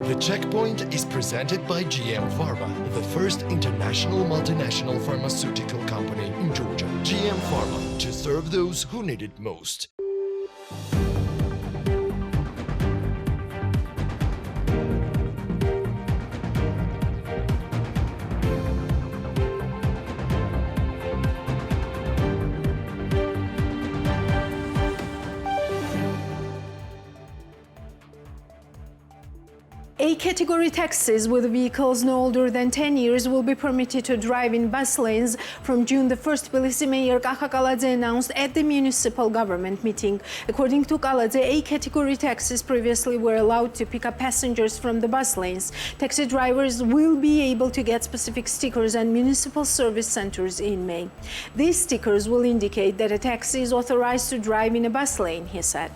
The Checkpoint is presented by GM Pharma, the first international multinational pharmaceutical company in Georgia. GM Pharma, to serve those who need it most. A-category taxis with vehicles no older than 10 years will be permitted to drive in bus lanes from June the 1st, Tbilisi Mayor Kakakaladze announced at the municipal government meeting. According to Kaladze, A-category taxis previously were allowed to pick up passengers from the bus lanes. Taxi drivers will be able to get specific stickers at municipal service centers in May. These stickers will indicate that a taxi is authorized to drive in a bus lane, he said.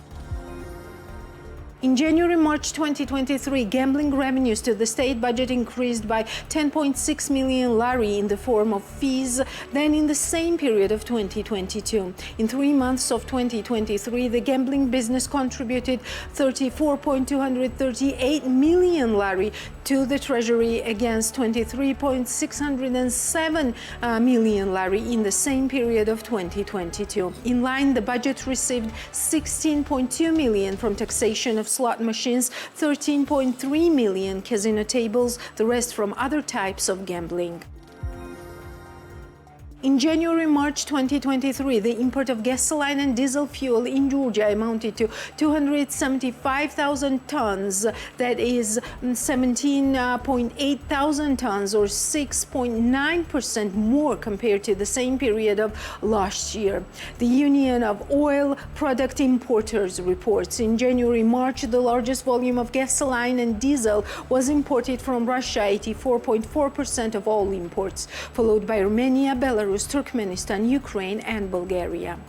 In January-March 2023, gambling revenues to the state budget increased by 10.6 million lari in the form of fees than in the same period of 2022. In 3 months of 2023, the gambling business contributed 34.238 million lari to the treasury against 23.607 million lari in the same period of 2022. In line, the budget received 16.2 million from taxation of slot machines, 13.3 million casino tables, the rest from other types of gambling. In January-March 2023, the import of gasoline and diesel fuel in Georgia amounted to 275,000 tons, that is 17.8 thousand tons or 6.9% more compared to the same period of last year. The Union of Oil Product Importers reports in January-March the largest volume of gasoline and diesel was imported from Russia, 84.4% of all imports, followed by Romania, Belarus, Turkmenistan, Ukraine, and Bulgaria.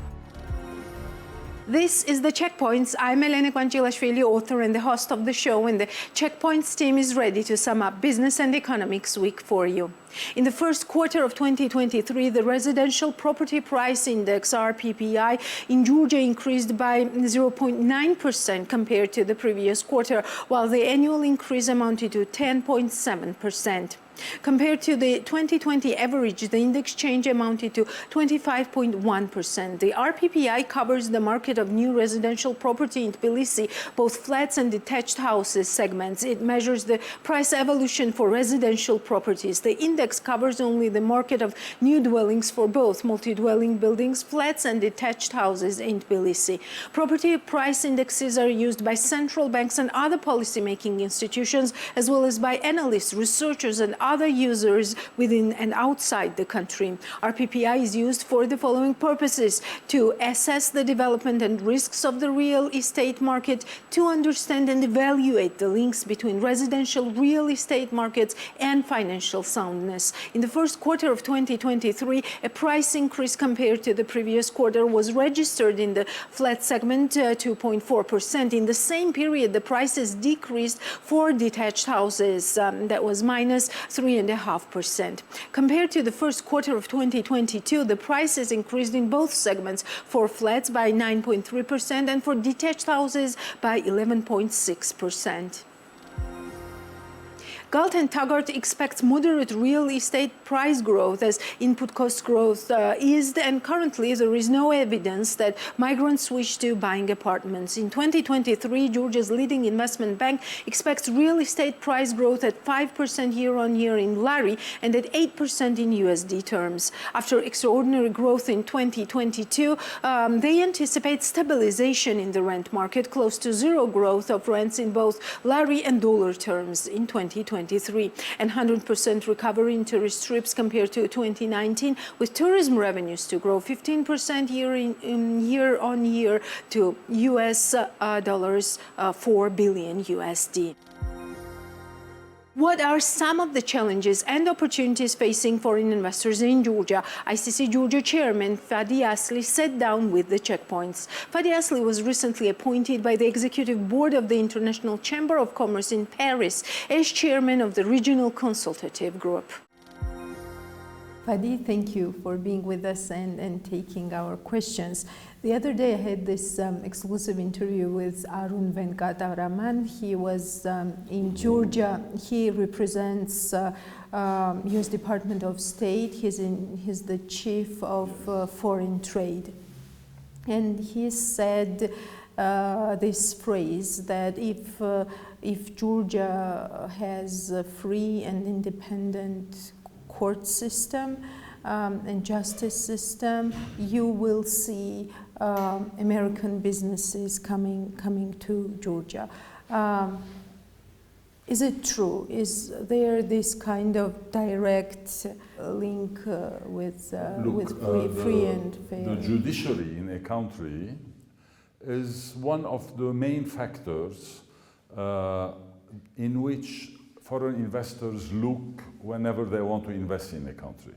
This is The Checkpoints. I'm Elena Kvanchilashvili, author and the host of the show, and the Checkpoints team is ready to sum up business and economics week for you. In the first quarter of 2023, the residential property price index, RPPI, in Georgia increased by 0.9% compared to the previous quarter, while the annual increase amounted to 10.7%. Compared to the 2020 average, the index change amounted to 25.1%. The RPPI covers the market of new residential property in Tbilisi, both flats and detached houses segments. It measures the price evolution for residential properties. The index covers only the market of new dwellings for both multi-dwelling buildings, flats, and detached houses in Tbilisi. Property price indexes are used by central banks and other policy-making institutions, as well as by analysts, researchers, and other users within and outside the country. RPPI is used for the following purposes: to assess the development and risks of the real estate market, to understand and evaluate the links between residential real estate markets and financial soundness. In the first quarter of 2023, a price increase compared to the previous quarter was registered in the flat segment, 2.4%. In the same period, the prices decreased for detached houses, that was minus 3.5%. Compared to the first quarter of 2022, the prices increased in both segments, for flats by 9.3% and for detached houses by 11.6%. Galt and Taggart expects moderate real estate price growth as input cost growth eased, and currently there is no evidence that migrants switch to buying apartments. In 2023, Georgia's leading investment bank expects real estate price growth at 5% year-on-year in lari and at 8% in USD terms. After extraordinary growth in 2022, they anticipate stabilization in the rent market, close to zero growth of rents in both lari and dollar terms in 2023, and 100% recovery in tourist trips compared to 2019, with tourism revenues to grow 15% year-on-year to US dollars 4 billion USD. What are some of the challenges and opportunities facing foreign investors in Georgia? ICC Georgia Chairman Fadi Asli sat down with the Checkpoints. Fadi Asli was recently appointed by the Executive Board of the International Chamber of Commerce in Paris as Chairman of the Regional Consultative Group. Fadi, thank you for being with us and taking our questions. The other day I had this exclusive interview with Arun Venkataraman. He was in Georgia. He represents US Department of State. He's the chief of foreign trade. And he said this phrase that if Georgia has a free and independent court system and justice system, you will see American businesses coming to Georgia. Is it true? Is there this kind of direct link with free and fair? The judiciary in a country is one of the main factors in which foreign investors look whenever they want to invest in a country.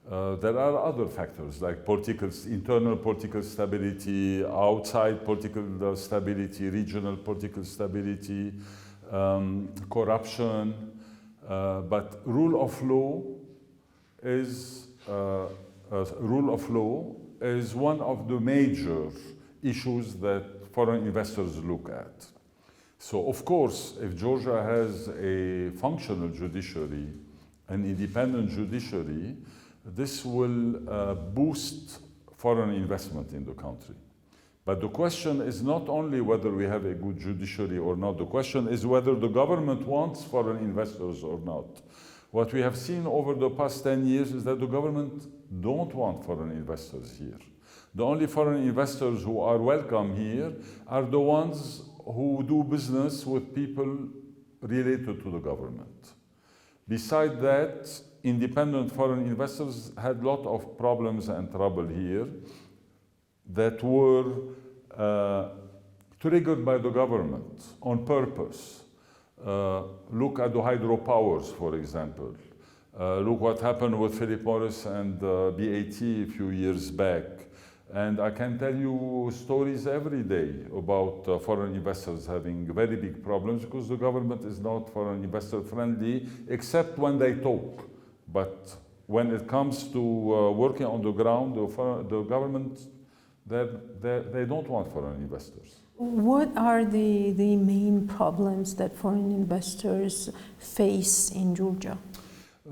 There are other factors like internal political stability, outside political stability, regional political stability, corruption, but rule of law is one of the major issues that foreign investors look at. So of course, if Georgia has a functional judiciary, an independent judiciary, this will boost foreign investment in the country. But the question is not only whether we have a good judiciary or not, the question is whether the government wants foreign investors or not. What we have seen over the past 10 years is that the government don't want foreign investors here. The only foreign investors who are welcome here are the ones who do business with people related to the government. Besides that, independent foreign investors had a lot of problems and trouble here that were triggered by the government on purpose. Look at the hydropowers, for example. Look what happened with Philip Morris and BAT a few years back. And I can tell you stories every day about foreign investors having very big problems because the government is not foreign investor friendly, except when they talk. But when it comes to working on the ground, the government, they don't want foreign investors. What are the main problems that foreign investors face in Georgia?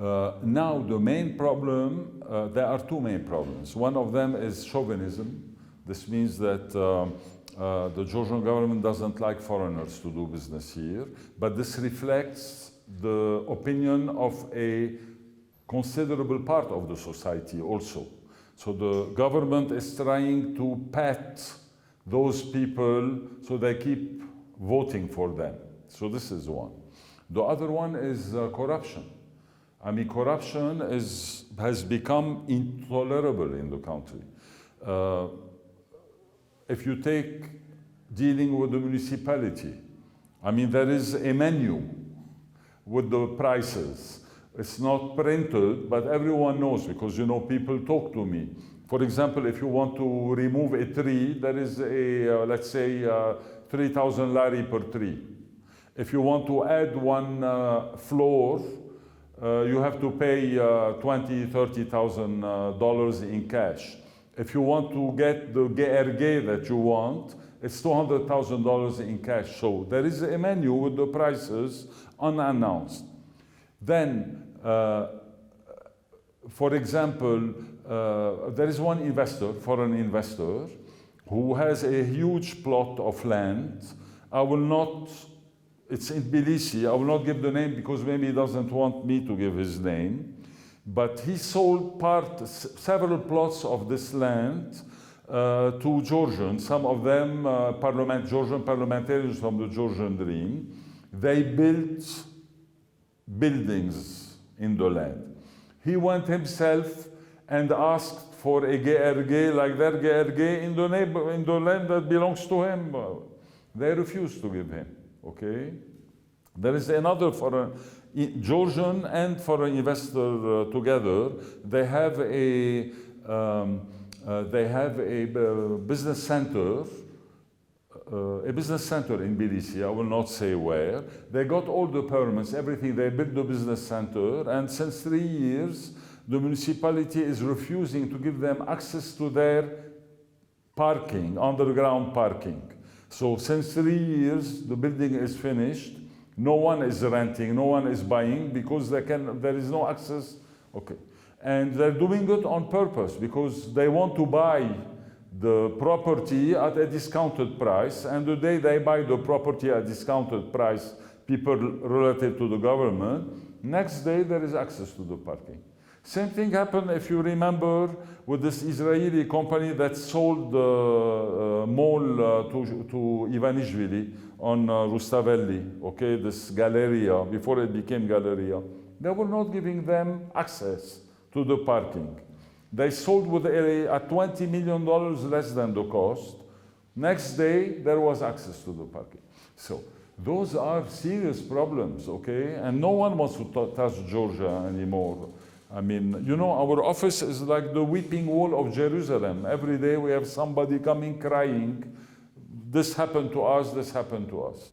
Now the main problem, there are two main problems. One of them is chauvinism. This means that the Georgian government doesn't like foreigners to do business here, but this reflects the opinion of a considerable part of the society also. So the government is trying to pat those people so they keep voting for them. So this is one. The other one is corruption. I mean, corruption has become intolerable in the country. If you take dealing with the municipality, I mean, there is a menu with the prices. It's not printed, but everyone knows because, you know, people talk to me. For example, if you want to remove a tree, there is a, let's say, 3,000 lari per tree. If you want to add one floor, you have to pay $20,000, $30,000 in cash. If you want to get the GRG that you want, it's $200,000 in cash. So there is a menu with the prices unannounced. Then, for example, there is one investor, foreign investor, who has a huge plot of land. I will not, it's in Tbilisi, I will not give the name because maybe he doesn't want me to give his name. But he sold several plots of this land to Georgians, some of them Georgian parliamentarians from the Georgian Dream. They built buildings in the land. He went himself and asked for a GRG like their GRG in the land that belongs to him. They refused to give him, okay? There is another foreign, Georgian and foreign investor together. They have a business center. A business center in Tbilisi, I will not say where. They got all the permits, everything. They built the business center, and since 3 years, the municipality is refusing to give them access to their parking, underground parking. So since 3 years, the building is finished. No one is renting, no one is buying because there is no access. Okay. And they're doing it on purpose because they want to buy the property at a discounted price. And the day they buy the property at discounted price, people relative to the government, next day there is access to the parking. Same thing happened, if you remember, with this Israeli company that sold the mall to Ivanishvili on Rustavelli, okay, this Galleria, before it became Galleria. They were not giving them access to the parking. They sold with at $20 million less than the cost. Next day, there was access to the parking. So those are serious problems, okay? And no one wants to touch Georgia anymore. I mean, you know, our office is like the weeping wall of Jerusalem. Every day we have somebody coming crying, this happened to us, this happened to us.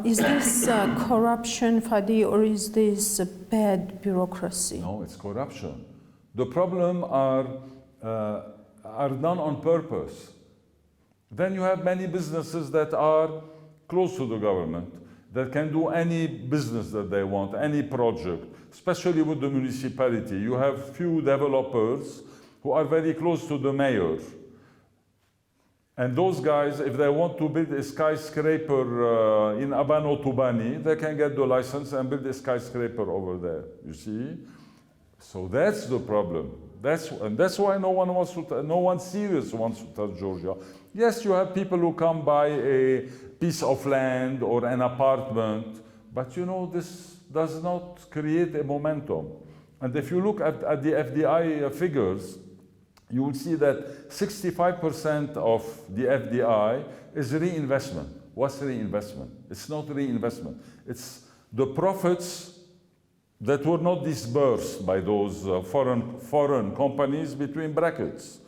Is this corruption, Fadi, or is this bad bureaucracy? No, it's corruption. The problem are done on purpose. Then you have many businesses that are close to the government, that can do any business that they want, any project, especially with the municipality. You have few developers who are very close to the mayor. And those guys, if they want to build a skyscraper in Abano Tubani, they can get the license and build a skyscraper over there, you see? So that's the problem. That's why no one serious wants to touch Georgia. Yes, you have people who come buy a piece of land or an apartment, but you know, this does not create a momentum. And if you look at the FDI figures, you will see that 65% of the FDI is reinvestment. What's reinvestment? It's not reinvestment. It's the profits that were not disbursed by those foreign companies between brackets.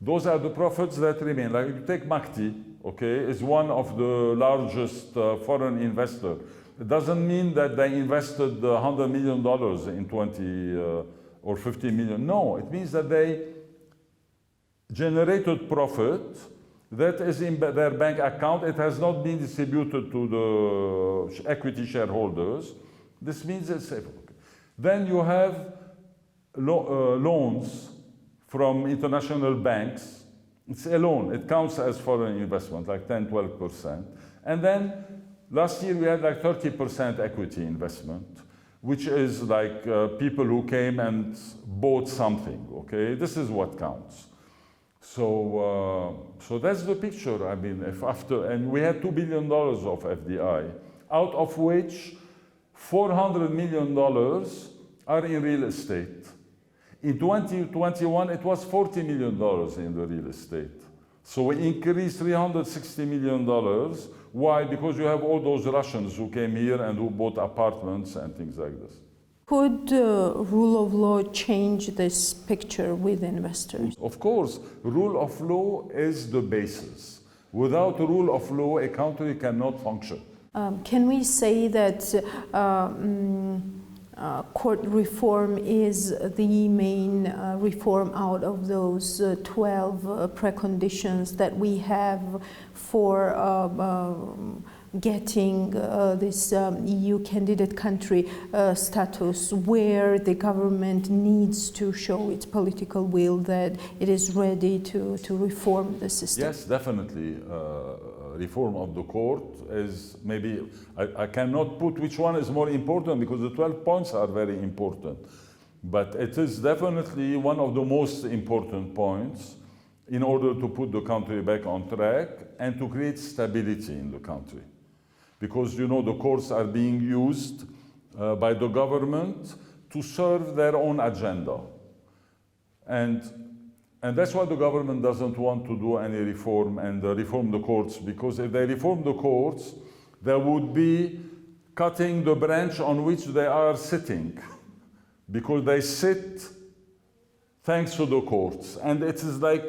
Those are the profits that remain. Like you take Makti, okay, is one of the largest foreign investors. It doesn't mean that they invested $100 million in 20 or 50 million. No, it means that they generated profit that is in their bank account. It has not been distributed to the equity shareholders. This means it's safe. Okay. Then you have loans from international banks. It's a loan. It counts as foreign investment, like 10, 12%. And then last year we had like 30% equity investment, which is like people who came and bought something, okay? This is what counts. So that's the picture. I mean, and we had $2 billion of FDI, out of which $400 million are in real estate. In 2021, it was $40 million in the real estate. So we increased $360 million. Why? Because you have all those Russians who came here and who bought apartments and things like this. Could rule of law change this picture with investors? Of course, rule of law is the basis. Without rule of law, a country cannot function. Can we say that court reform is the main reform out of those 12 preconditions that we have for getting this EU candidate country status, where the government needs to show its political will that it is ready to reform the system? Yes, definitely. Reform of the court is maybe, I cannot put which one is more important because the 12 points are very important. But it is definitely one of the most important points in order to put the country back on track and to create stability in the country. Because, you know, the courts are being used by the government to serve their own agenda. And that's why the government doesn't want to do any reform and reform the courts, because if they reform the courts, there would be cutting the branch on which they are sitting, because they sit thanks to the courts. And it is like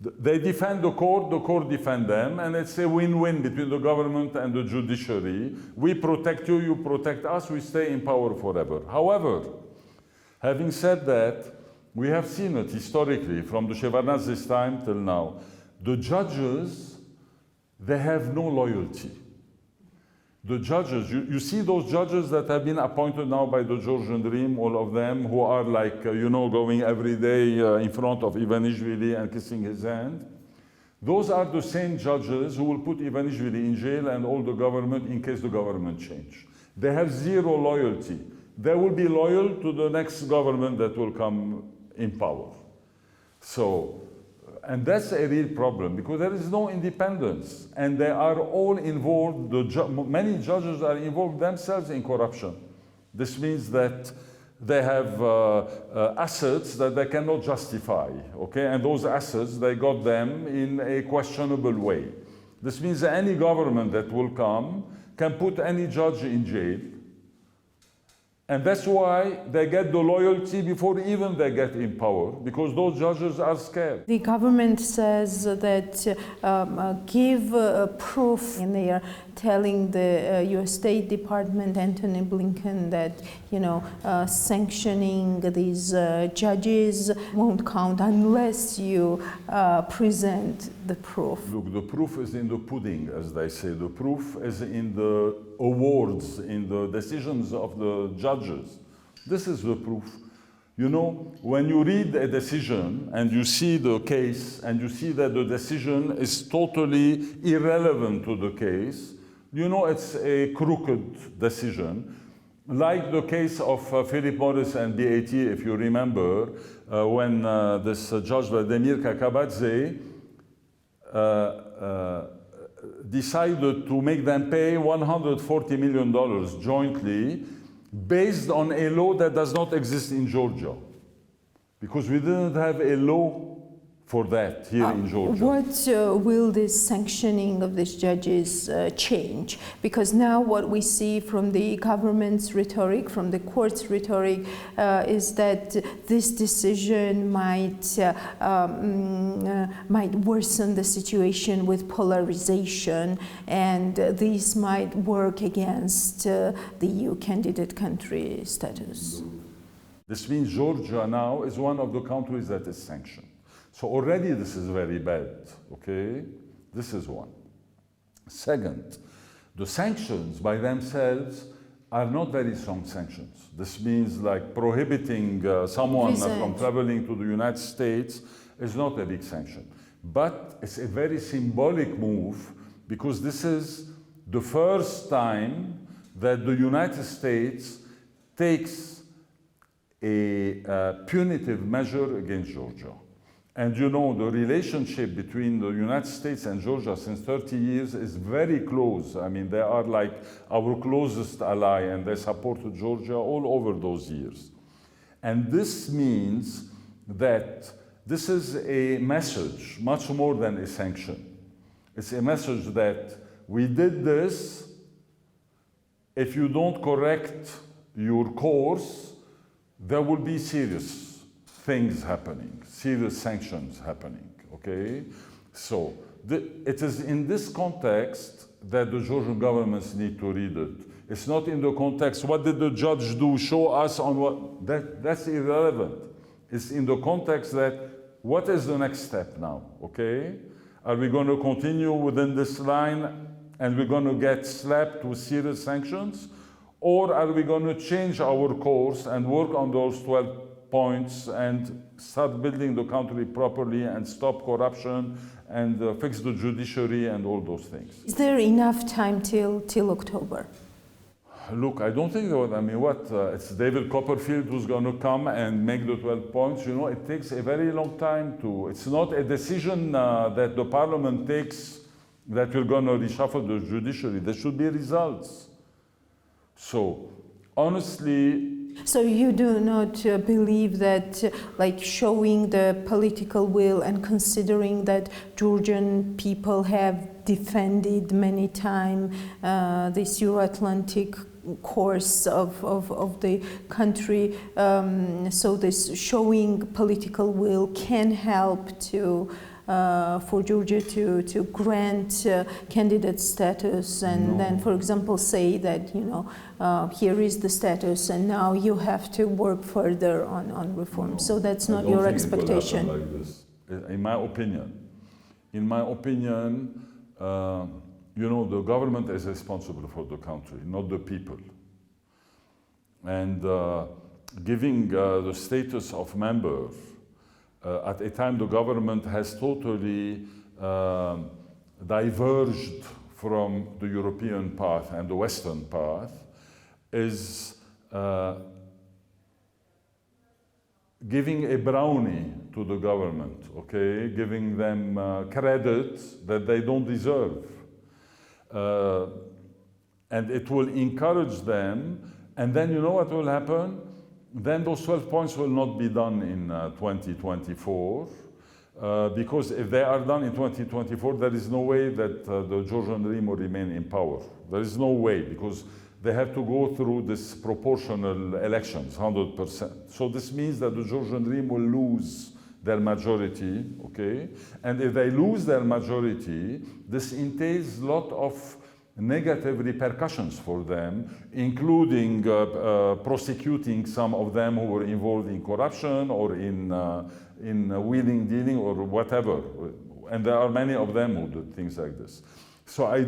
They defend the court defend them, and it's a win-win between the government and the judiciary. We protect you, you protect us, we stay in power forever. However, having said that, we have seen it historically from the Shevardnadze's time till now. The judges, they have no loyalty. The judges, you see those judges that have been appointed now by the Georgian Dream, all of them, who are like, going every day in front of Ivanishvili and kissing his hand. Those are the same judges who will put Ivanishvili in jail and all the government in case the government change. They have zero loyalty. They will be loyal to the next government that will come in power. So, and that's a real problem because there is no independence and they are all involved, many judges are involved themselves in corruption. This means that they have assets that they cannot justify, okay? And those assets, they got them in a questionable way. This means that any government that will come can put any judge in jail. And that's why they get the loyalty before even they get in power, because those judges are scared. The government says that give proof, and they are telling the U.S. State Department, Antony Blinken, that sanctioning these judges won't count unless you present the proof. Look, the proof is in the pudding, as they say. The proof is in the awards, in the decisions of the judges. This is the proof. When you read a decision and you see the case and you see that the decision is totally irrelevant to the case, it's a crooked decision. Like the case of Philip Morris and BAT, if you remember, when this Judge Vladimir Kakabadze decided to make them pay $140 million jointly based on a law that does not exist in Georgia. Because we didn't have a law for that here in Georgia. What will this sanctioning of these judges change? Because now what we see from the government's rhetoric, from the court's rhetoric, is that this decision might worsen the situation with polarization, and this might work against the EU candidate country status. This means Georgia now is one of the countries that is sanctioned. So already this is very bad, okay? This is one. Second, the sanctions by themselves are not very strong sanctions. This means like prohibiting someone from traveling to the United States is not a big sanction. But it's a very symbolic move because this is the first time that the United States takes a punitive measure against Georgia. And the relationship between the United States and Georgia since 30 years is very close. I mean, they are like our closest ally and they supported Georgia all over those years. And this means that this is a message, much more than a sanction. It's a message that we did this. If you don't correct your course, there will be serious things happening, serious sanctions happening, okay? So it is in this context that the Georgian governments need to read it. It's not in the context, what did the judge do, show us on what, that's irrelevant. It's in the context that, what is the next step now, okay? Are we going to continue within this line and we're going to get slapped with serious sanctions? Or are we going to change our course and work on those 12 points and start building the country properly and stop corruption and fix the judiciary and all those things? Is there enough time till October? Look, I don't think that, it's David Copperfield who's going to come and make the 12 points. It takes a very long time to, it's not a decision that the parliament takes that we're going to reshuffle the judiciary. There should be results. So, honestly, so you do not believe that, showing the political will and considering that Georgian people have defended many times this Euro-Atlantic course of the country, so this showing political will can help to for Georgia to grant candidate status and then, for example, say that, you know, here is the status and now you have to work further on reform. No, so that's not I don't your think it will expectation. happen like this. In my opinion, you know, the government is responsible for the country, not the people. And giving the status of member at a time the government has totally diverged from the European path and the Western path is giving a brownie to the government, okay? Giving them credit that they don't deserve. And it will encourage them, and then you know what will happen? Then those 12 points will not be done in 2024, because if they are done in 2024, there is no way that the Georgian regime will remain in power. There is no way, because they have to go through this proportional elections, 100%. So this means that the Georgian regime will lose their majority, okay? And if they lose their majority, this entails a lot of negative repercussions for them, including prosecuting some of them who were involved in corruption or in wheeling, dealing, or whatever. And there are many of them who do things like this. So I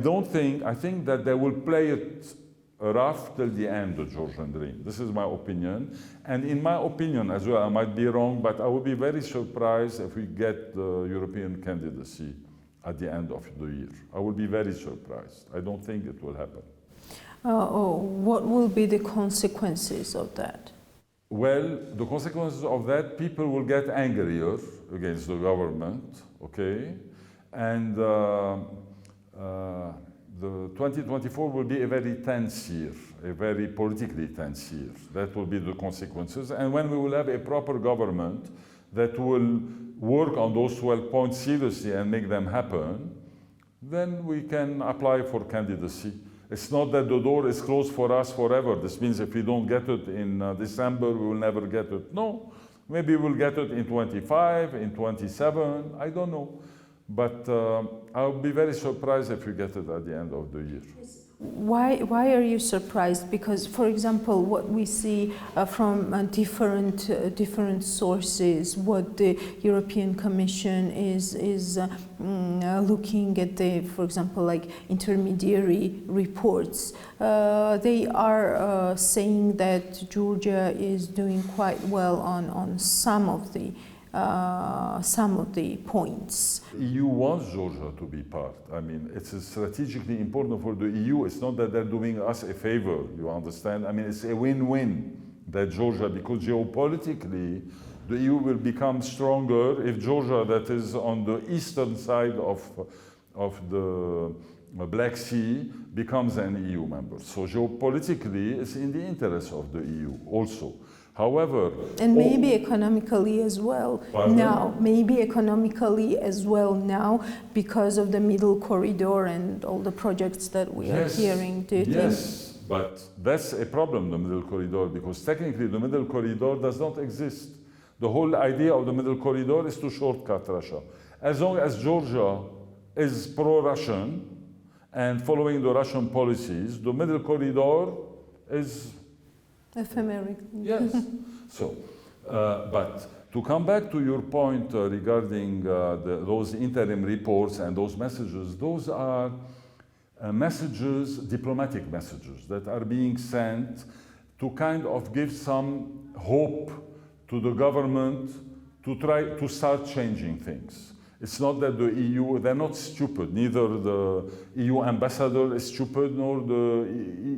think that they will play it rough till the end, the Georgian dream. This is my opinion. And in my opinion as well, I might be wrong, but I would be very surprised if we get the European candidacy at the end of the year. I will be very surprised. I don't think it will happen. What will be the consequences of that? Well, the consequences of that, people will get angrier against the government, okay? And the 2024 will be a very tense year, a very politically tense year. That will be the consequences. And when we will have a proper government that will work on those 12 points seriously and make them happen, then we can apply for candidacy. It's not that the door is closed for us forever. This means if we don't get it in December, we will never get it. No, maybe we'll get it in 25, in 27, I don't know. But I'll be very surprised if we get it at the end of the year. Why are you surprised? Because, for example, what we see from different sources, what the European Commission is looking at for example, like intermediary reports, they are saying that Georgia is doing quite well on some of the points. The EU wants Georgia to be part. I mean, it's strategically important for the EU. It's not that they're doing us a favor, you understand? I mean, it's a win-win that Georgia, because geopolitically, the EU will become stronger if Georgia, that is on the eastern side of the Black Sea, becomes an EU member. So geopolitically, it's in the interest of the EU also. However, and maybe economically as well now, because of the middle corridor and all the projects that we are hearing. Yes, but that's a problem, the middle corridor, because technically the middle corridor does not exist. The whole idea of the middle corridor is to shortcut Russia. As long as Georgia is pro-Russian and following the Russian policies, the middle corridor is ephemeral. Yes. So, but to come back to your point regarding those interim reports and those messages, those are messages, diplomatic messages that are being sent to kind of give some hope to the government to try to start changing things. It's not that the EU, they're not stupid. Neither the EU ambassador is stupid, nor the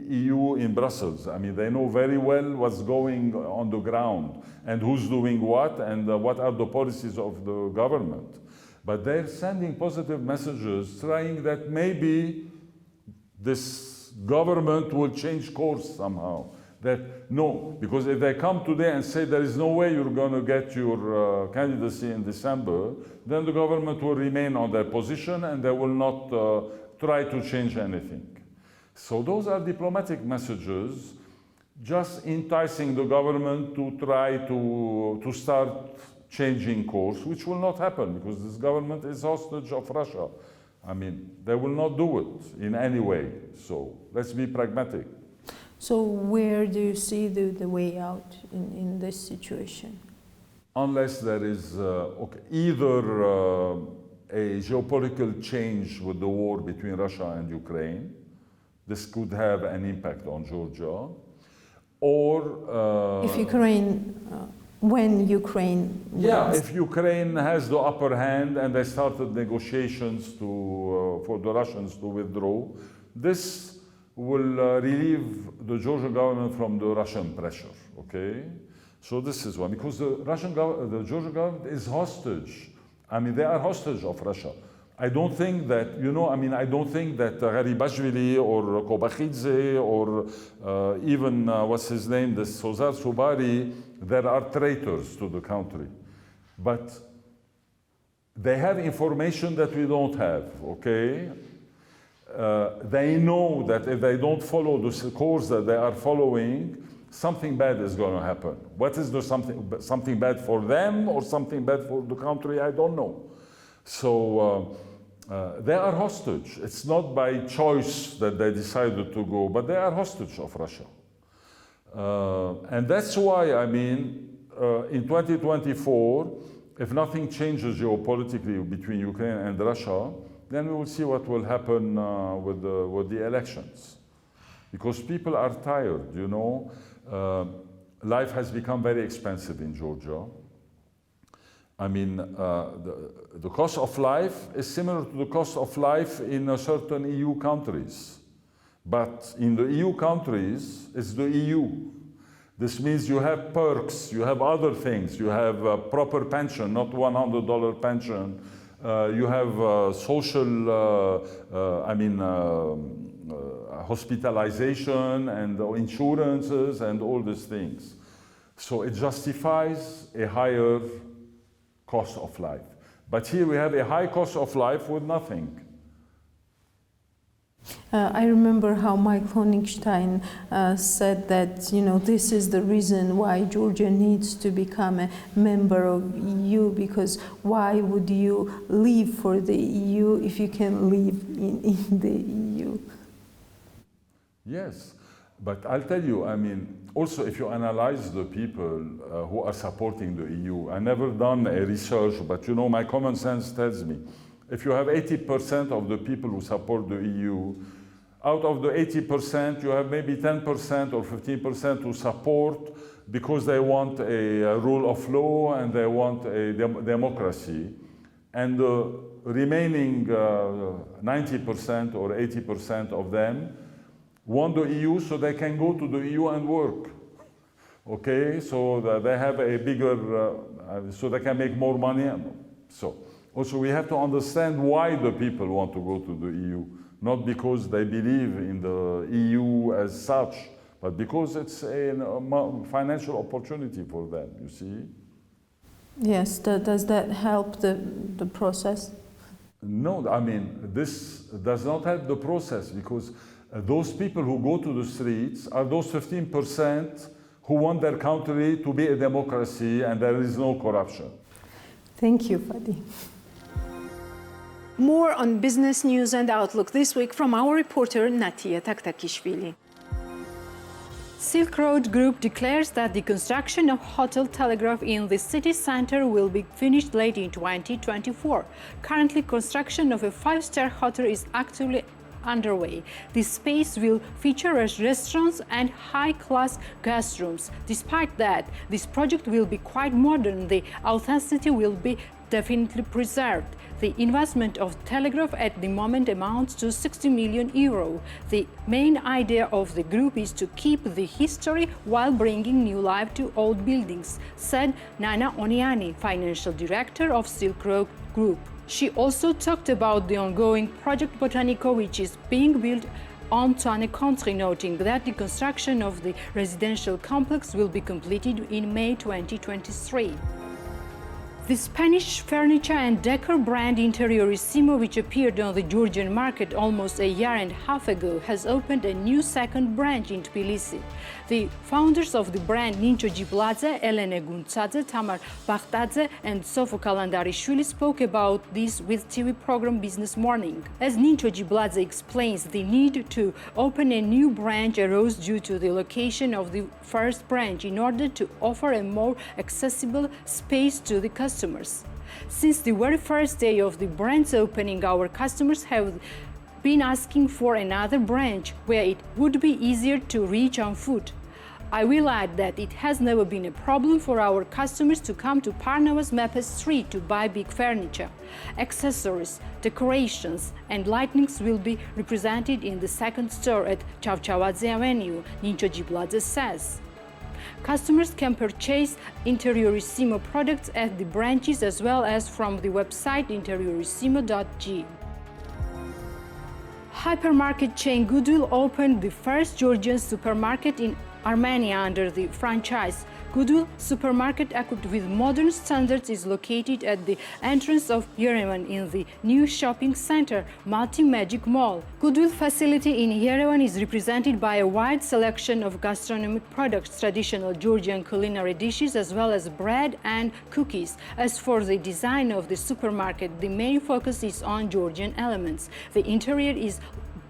EU in Brussels. I mean, they know very well what's going on the ground and who's doing what and what are the policies of the government. But they're sending positive messages, trying that maybe this government will change course somehow. That no, because if they come today and say there is no way you're going to get your candidacy in December, then the government will remain on their position and they will not try to change anything. So those are diplomatic messages, just enticing the government to try to start changing course, which will not happen because this government is hostage of Russia. I mean, they will not do it in any way. So let's be pragmatic. So where do you see the way out in this situation? Unless there is either a geopolitical change with the war between Russia and Ukraine, this could have an impact on Georgia, or if Ukraine, when Ukraine wins. if Ukraine has the upper hand and they started negotiations for the Russians to withdraw, this will relieve the Georgian government from the Russian pressure, okay? So this is one, because the Georgian government is hostage. I mean, they are hostage of Russia. I don't think that, I don't think that Garibashvili or Kobakhidze or even, what's his name, the Sozar Subari, there are traitors to the country. But they have information that we don't have, okay? They know that if they don't follow the course that they are following, something bad is going to happen. What is the something bad for them or something bad for the country? I don't know. So they are hostage. It's not by choice that they decided to go, but they are hostage of Russia. And that's why, I mean, in 2024, if nothing changes geopolitically between Ukraine and Russia, then we will see what will happen with the elections. Because people are tired, life has become very expensive in Georgia. I mean, the cost of life is similar to the cost of life in certain EU countries. But in the EU countries, it's the EU. This means you have perks, you have other things. You have a proper pension, not $100 pension. You have social, hospitalization and insurances and all these things. So it justifies a higher cost of life. But here we have a high cost of life with nothing. I remember how Mike Honigstein said that, this is the reason why Georgia needs to become a member of EU, because why would you leave for the EU if you can live in the EU? Yes, but I'll tell you, I mean, also if you analyze the people who are supporting the EU, I never done a research, but my common sense tells me, if you have 80% of the people who support the EU, out of the 80%, you have maybe 10% or 15% who support because they want a rule of law and they want a democracy. And the remaining 90% or 80% of them want the EU so they can go to the EU and work. Okay, so that they have a bigger, so they can make more money. So also we have to understand why the people want to go to the EU. Not because they believe in the EU as such, but because it's a financial opportunity for them, you see? Yes, does that help the process? No, I mean, this does not help the process because those people who go to the streets are those 15% who want their country to be a democracy and there is no corruption. Thank you, Fadi. More on business news and outlook this week from our reporter Natia Taktakishvili. Silk Road Group declares that the construction of Hotel Telegraph in the city center will be finished late in 2024. Currently, construction of a 5-star hotel is actively underway. This space will feature restaurants and high-class guest rooms. Despite that, this project will be quite modern. The authenticity will be definitely preserved. The investment of Telegraph at the moment amounts to 60 million euro. The main idea of the group is to keep the history while bringing new life to old buildings, said Nana Oniani, financial director of Silk Road Group. She also talked about the ongoing Project Botanico, which is being built on Tane Country, noting that the construction of the residential complex will be completed in May 2023. The Spanish furniture and decor brand Interiorissimo, which appeared on the Georgian market almost a year and a half ago, has opened a new second branch in Tbilisi. The founders of the brand, Nincho Gibladze, Elena Guntzadze, Tamar Bakhtadze and Sofo Kalandarishvili, spoke about this with TV program Business Morning. As Nincho Gibladze explains, the need to open a new branch arose due to the location of the first branch in order to offer a more accessible space to the customers. Since the very first day of the brand's opening, our customers have been asking for another branch where it would be easier to reach on foot. I will add that it has never been a problem for our customers to come to Parnavas Mepes Street to buy big furniture. Accessories, decorations and lightnings will be represented in the second store at Chavchavadze Avenue, Nincho Gibladze says. Customers can purchase Interiorissimo products at the branches as well as from the website interiorissimo.g. Hypermarket chain Goodwill opened the first Georgian supermarket in Armenia under the franchise. Goodwill supermarket, equipped with modern standards, is located at the entrance of Yerevan in the new shopping center, Multi-Magic Mall. Goodwill facility in Yerevan is represented by a wide selection of gastronomic products, traditional Georgian culinary dishes, as well as bread and cookies. As for the design of the supermarket, the main focus is on Georgian elements. The interior is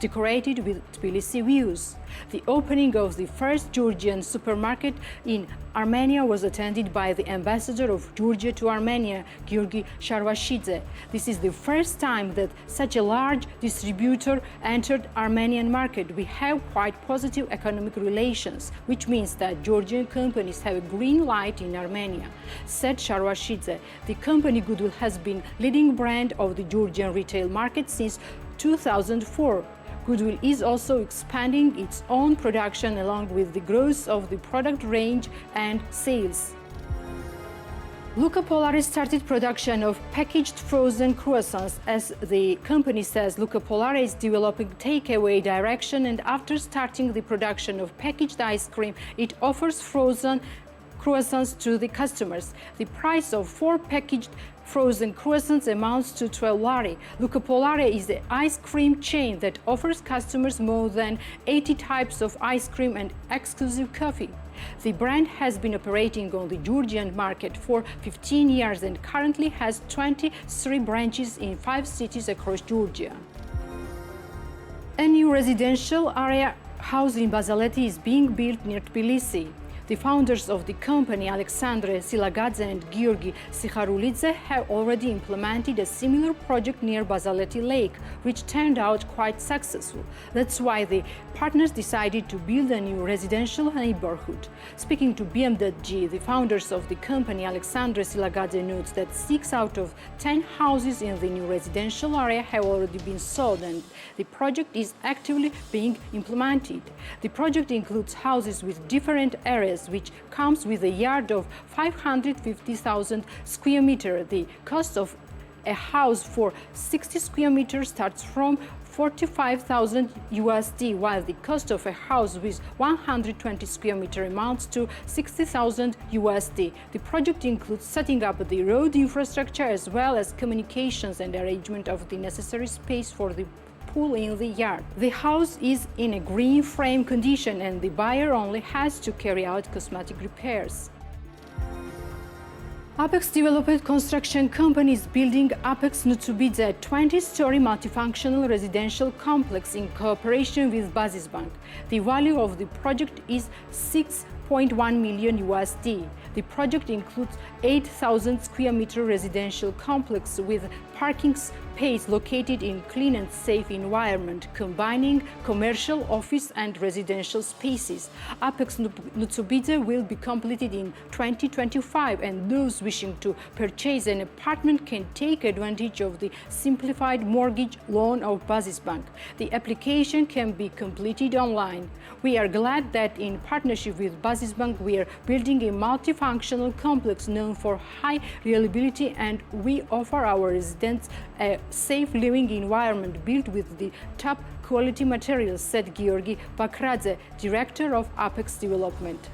decorated with Tbilisi views. The opening of the first Georgian supermarket in Armenia was attended by the ambassador of Georgia to Armenia, Giorgi Sharvashidze. This is the first time that such a large distributor entered Armenian market. We have quite positive economic relations, which means that Georgian companies have a green light in Armenia, said Sharvashidze. The company Goodwill has been leading brand of the Georgian retail market since 2004. Goodwill is also expanding its own production along with the growth of the product range and sales. Luca Polare started production of packaged frozen croissants. As the company says, Luca Polare is developing takeaway direction, and after starting the production of packaged ice cream, it offers frozen croissants to the customers. The price of 4 packaged frozen croissants amounts to 12 lari. Luca Polare is the ice cream chain that offers customers more than 80 types of ice cream and exclusive coffee. The brand has been operating on the Georgian market for 15 years and currently has 23 branches in 5 cities across Georgia. A new residential area house in Bazaleti is being built near Tbilisi. The founders of the company, Alexandre Silagadze and Giorgi Sikharulidze, have already implemented a similar project near Bazaleti Lake, which turned out quite successful. That's why the partners decided to build a new residential neighborhood. Speaking to BM.G, the founders of the company, Alexandre Silagadze, notes that 6 out of 10 houses in the new residential area have already been sold, and the project is actively being implemented. The project includes houses with different areas, which comes with a yard of 550,000 square meters. The cost of a house for 60 square meters starts from $45,000 USD, while the cost of a house with 120 square meters amounts to $60,000 USD. The project includes setting up the road infrastructure as well as communications and arrangement of the necessary space for the pool in the yard. The house is in a green frame condition and the buyer only has to carry out cosmetic repairs. Apex Development Construction Company is building Apex Nutsubidze, a 20-story multifunctional residential complex in cooperation with Bazisbank. The value of the project is $6.1 million USD. The project includes 8,000 square meter residential complex with parking space located in clean and safe environment, combining commercial, office and residential spaces. Apex Nutsubidze will be completed in 2025, and those wishing to purchase an apartment can take advantage of the simplified mortgage loan of Bazisbank. The application can be completed online. We are glad that in partnership with Bazisbank we are building a multifunctional complex known for high reliability, and we offer our residents a safe living environment built with the top quality materials, said Giorgi Bakradze, director of Apex Development.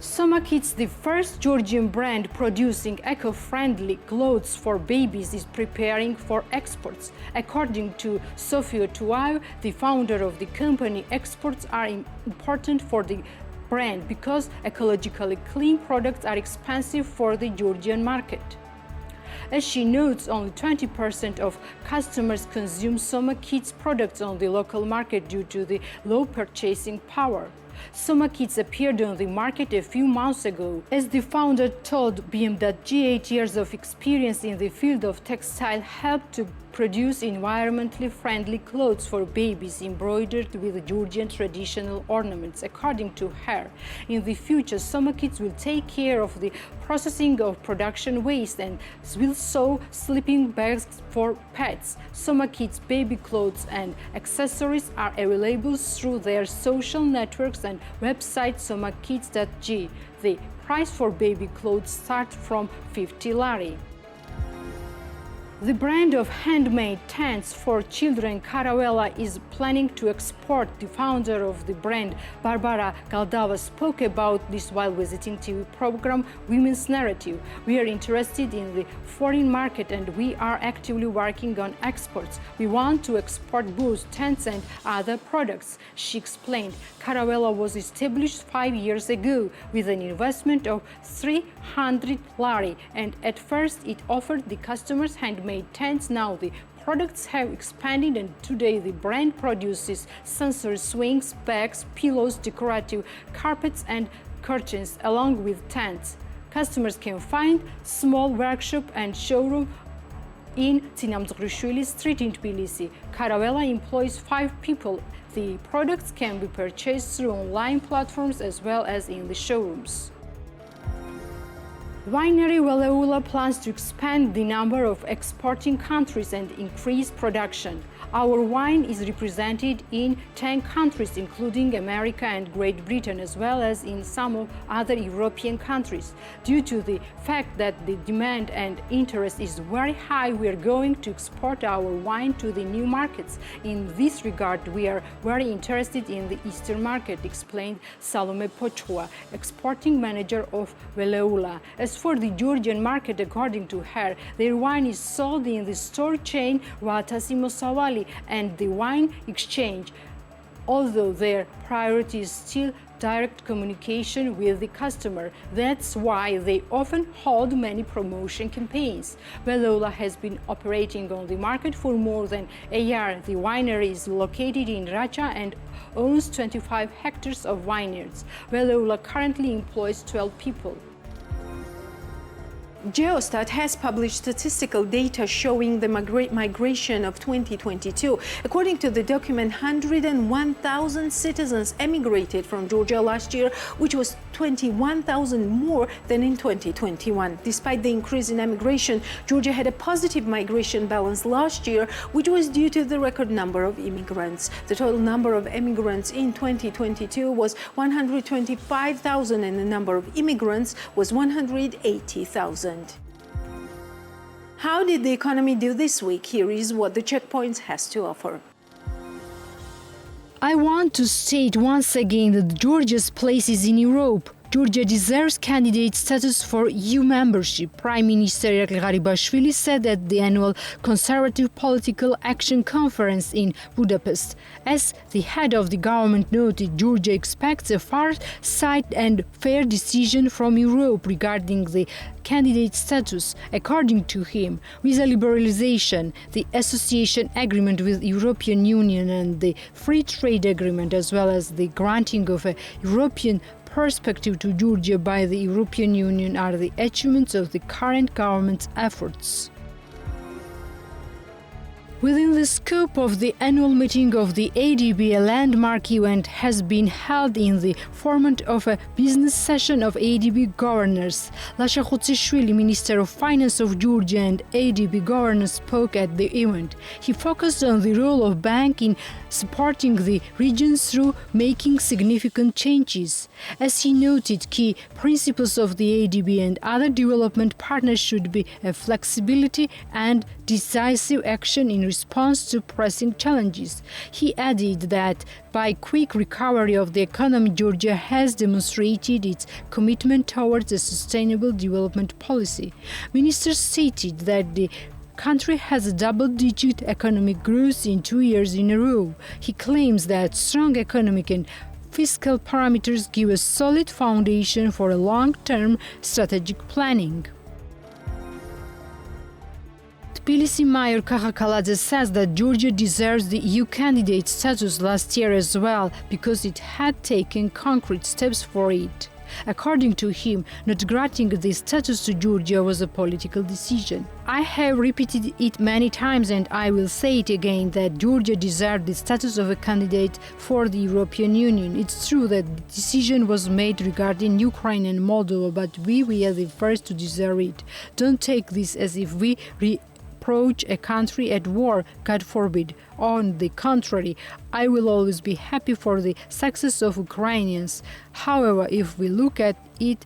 Soma Kids, the first Georgian brand producing eco-friendly clothes for babies, is preparing for exports. According to Sofia Tuaev, the founder of the company, exports are important for the brand because ecologically clean products are expensive for the Georgian market. As she notes, only 20% of customers consume Soma Kids products on the local market due to the low purchasing power. Soma Kids appeared on the market a few months ago. As the founder told BM.G, 8 years of experience in the field of textile helped to produce environmentally friendly clothes for babies embroidered with Georgian traditional ornaments. According to her, in the future, Soma Kids will take care of the processing of production waste and will sew sleeping bags for pets. Soma Kids baby clothes and accessories are available through their social networks and website somakids.g. The price for baby clothes starts from 50 lari. The brand of handmade tents for children, Caravella, is planning to export. The founder of the brand, Barbara Galdava, spoke about this while visiting TV program Women's Narrative. "We are interested in the foreign market and we are actively working on exports. We want to export both tents and other products," she explained. Caravella was established 5 years ago with an investment of 300 lari, and at first it offered the customers handmade tents. Now the products have expanded and today the brand produces sensory swings, bags, pillows, decorative carpets and curtains along with tents. Customers can find small workshop and showroom in Tsinamzgrishvili Street in Tbilisi. Caravella employs 5 people. The products can be purchased through online platforms as well as in the showrooms. Winery Veleula plans to expand the number of exporting countries and increase production. Our wine is represented in 10 countries, including America and Great Britain, as well as in some other European countries. Due to the fact that the demand and interest is very high, we are going to export our wine to the new markets. In this regard, we are very interested in the Eastern market, explained Salome Pochua, exporting manager of Veleula. As for the Georgian market, according to her, their wine is sold in the store chain Vatasimo Savali and the wine exchange, although their priority is still direct communication with the customer. That's why they often hold many promotion campaigns. Veleula has been operating on the market for more than a year. The winery is located in Racha and owns 25 hectares of vineyards. Veleula currently employs 12 people. Geostat has published statistical data showing the migration of 2022. According to the document, 101,000 citizens emigrated from Georgia last year, which was 21,000 more than in 2021. Despite the increase in emigration, Georgia had a positive migration balance last year, which was due to the record number of immigrants. The total number of immigrants in 2022 was 125,000 and the number of immigrants was 180,000. How did the economy do this week? Here is what the Checkpoints has to offer. I want to state once again that Georgia's place is in Europe. Georgia deserves candidate status for EU membership. Prime Minister Irakli Garibashvili said at the annual Conservative Political Action Conference in Budapest. As the head of the government noted, Georgia expects a far-sighted and fair decision from Europe regarding the candidate status. According to him, visa liberalization, the association agreement with the European Union and the free trade agreement, as well as the granting of a European perspective to Georgia by the European Union, are the achievements of the current government's efforts. Within the scope of the annual meeting of the ADB, a landmark event has been held in the format of a business session of ADB governors. Lasha Khutsishvili, Minister of Finance of Georgia and ADB governor, spoke at the event. He focused on the role of bank in supporting the region through making significant changes. As he noted, key principles of the ADB and other development partners should be a flexibility and decisive action in response to pressing challenges. He added that by quick recovery of the economy, Georgia has demonstrated its commitment towards a sustainable development policy. Minister stated that the country has a double-digit economic growth in 2 years in a row. He claims that strong economic and fiscal parameters give a solid foundation for a long-term strategic planning. Tbilisi Mayor Kakakaladze says that Georgia deserves the EU candidate status last year as well because it had taken concrete steps for it. According to him, not granting the status to Georgia was a political decision. I have repeated it many times and I will say it again that Georgia deserved the status of a candidate for the European Union. It's true that the decision was made regarding Ukraine and Moldova, but we were the first to deserve it. Don't take this as if we approach a country at war, God forbid. On the contrary, I will always be happy for the success of Ukrainians. However, if we look at it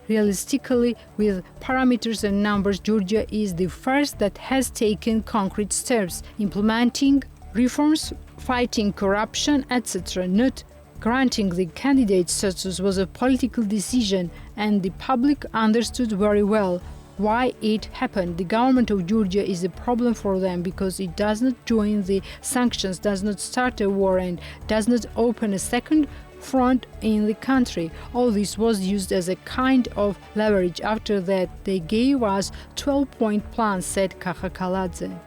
realistically with parameters and numbers, Georgia is the first that has taken concrete steps, implementing reforms, fighting corruption, etc. Not granting the candidate status was a political decision, and the public understood very well why it happened. The government of Georgia is a problem for them because it does not join the sanctions, does not start a war, and does not open a second front in the country. All this was used as a kind of leverage. After that, they gave us 12-point plan, said Kakakaladze.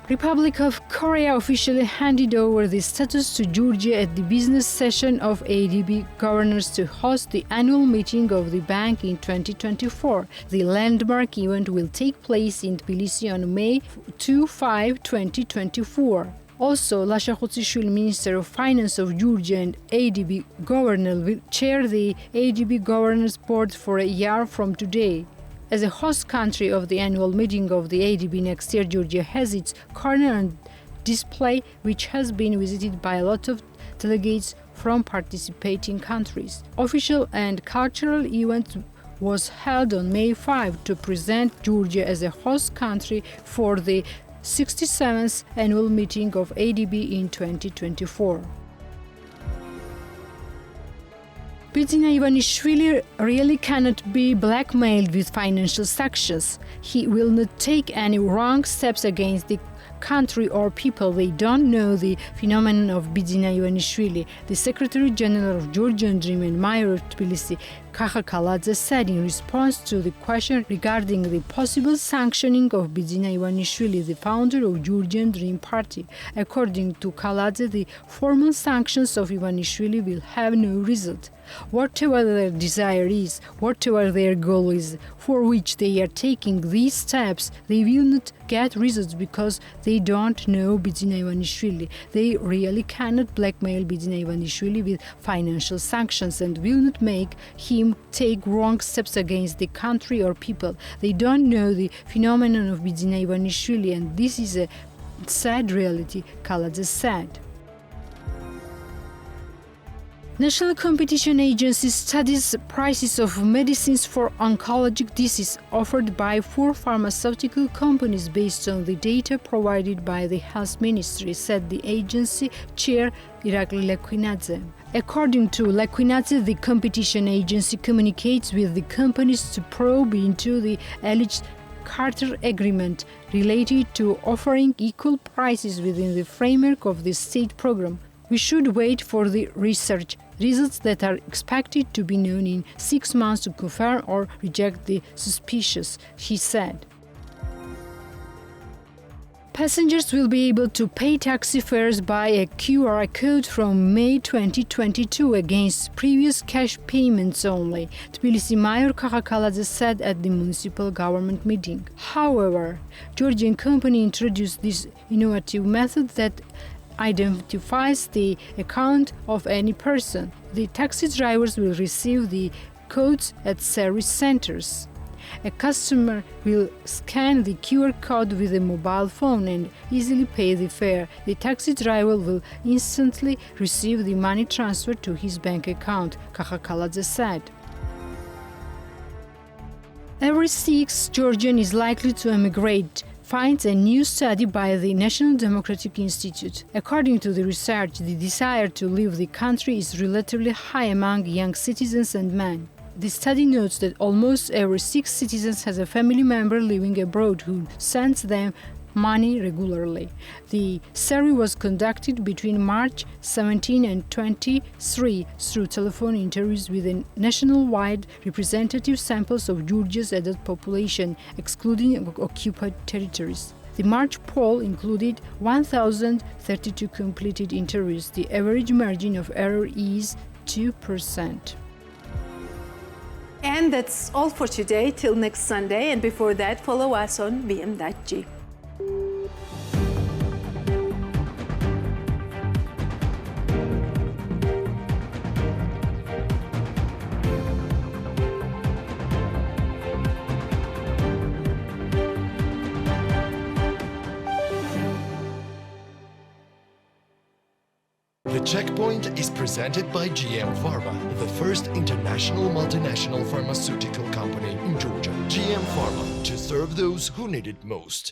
Republic of Korea officially handed over the status to Georgia at the business session of ADB governors to host the annual meeting of the bank in 2024. The landmark event will take place in Tbilisi on May 2-5, 2024. Also, Lasha Khotsishvili, Minister of Finance of Georgia and ADB governor, will chair the ADB Governors Board for a year from today. As a host country of the annual meeting of the ADB next year, Georgia has its corner on display, which has been visited by a lot of delegates from participating countries. Official and cultural event was held on May 5 to present Georgia as a host country for the 67th annual meeting of ADB in 2024. Bidzina Ivanishvili really cannot be blackmailed with financial sanctions. He will not take any wrong steps against the country or people. They don't know the phenomenon of Bidzina Ivanishvili. The Secretary General of Georgian Dream and Mayor of Tbilisi, Kakakaladze, said in response to the question regarding the possible sanctioning of Bidzina Ivanishvili, the founder of Georgian Dream Party. According to Kaladze, the formal sanctions of Ivanishvili will have no result. Whatever their desire is, whatever their goal is, for which they are taking these steps, they will not get results because they don't know Bidzina Ivanishvili. They really cannot blackmail Bidzina Ivanishvili with financial sanctions and will not make him take wrong steps against the country or people. They don't know the phenomenon of Bidzina Ivanishvili, and this is a sad reality, Kaladze said. National Competition Agency studies prices of medicines for oncologic disease offered by 4 pharmaceutical companies based on the data provided by the Health Ministry, said the agency chair Irakli Lekwinadze. According to Lekwinadze, the competition agency communicates with the companies to probe into the alleged Carter Agreement related to offering equal prices within the framework of the state program. We should wait for the research results that are expected to be known in 6 months to confirm or reject the suspicious, he said. Passengers will be able to pay taxi fares by a QR code from May 2022 against previous cash payments only, Tbilisi Mayor Kakakaladze said at the municipal government meeting. However, Georgian company introduced this innovative method that identifies the account of any person. The taxi drivers will receive the codes at service centers. A customer will scan the QR code with a mobile phone and easily pay the fare. The taxi driver will instantly receive the money transferred to his bank account, Kakakaladze said. Every 6th Georgian is likely to emigrate. finds a new study by the National Democratic Institute. According to the research, the desire to leave the country is relatively high among young citizens and men. The study notes that almost every 6 citizens has a family member living abroad who sends them money regularly. The survey was conducted between March 17 and 23 through telephone interviews with a nationwide representative samples of Georgia's adult population, excluding occupied territories. The March poll included 1,032 completed interviews. The average margin of error is 2%. And that's all for today. Till next Sunday. And before that, follow us on BM.G. The Checkpoint is presented by GM Pharma, the first international multinational pharmaceutical company in Georgia. GM Pharma, to serve those who need it most.